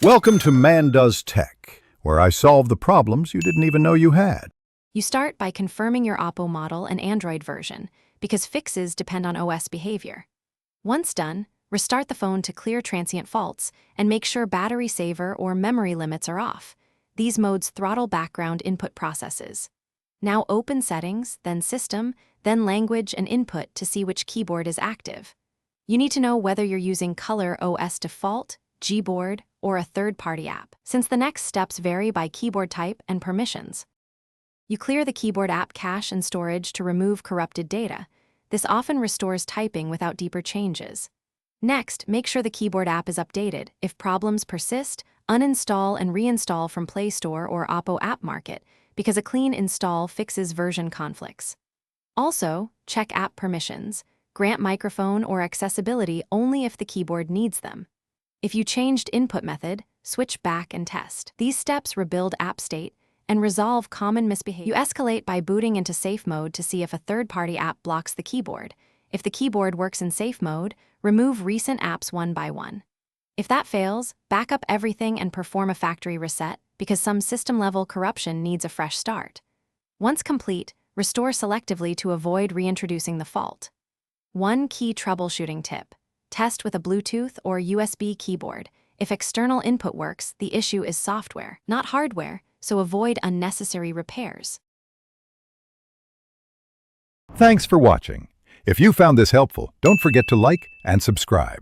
Welcome to Man Does Tech, where I solve the problems you didn't even know you had. You start by confirming your Oppo model and Android version, because fixes depend on OS behavior. Once done, restart the phone to clear transient faults and make sure battery saver or memory limits are off. These modes throttle background input processes. Now open Settings, then System, then Language and Input to see which keyboard is active. You need to know whether you're using Color OS Default, Gboard, or a third-party app, since the next steps vary by keyboard type and permissions. You clear the keyboard app cache and storage to remove corrupted data. This often restores typing without deeper changes. Next, make sure the keyboard app is updated. If problems persist, uninstall and reinstall from Play Store or Oppo App Market, because a clean install fixes version conflicts. Also, check app permissions. Grant microphone or accessibility only if the keyboard needs them. If you changed input method, switch back and test. These steps rebuild app state and resolve common misbehavior. You escalate by booting into safe mode to see if a third-party app blocks the keyboard. If the keyboard works in safe mode, remove recent apps one by one. If that fails, back up everything and perform a factory reset, because some system-level corruption needs a fresh start. Once complete, restore selectively to avoid reintroducing the fault. One key troubleshooting tip: test with a Bluetooth or USB keyboard. If external input works, the issue is software, not hardware, so avoid unnecessary repairs. Thanks for watching. If you found this helpful, don't forget to like and subscribe.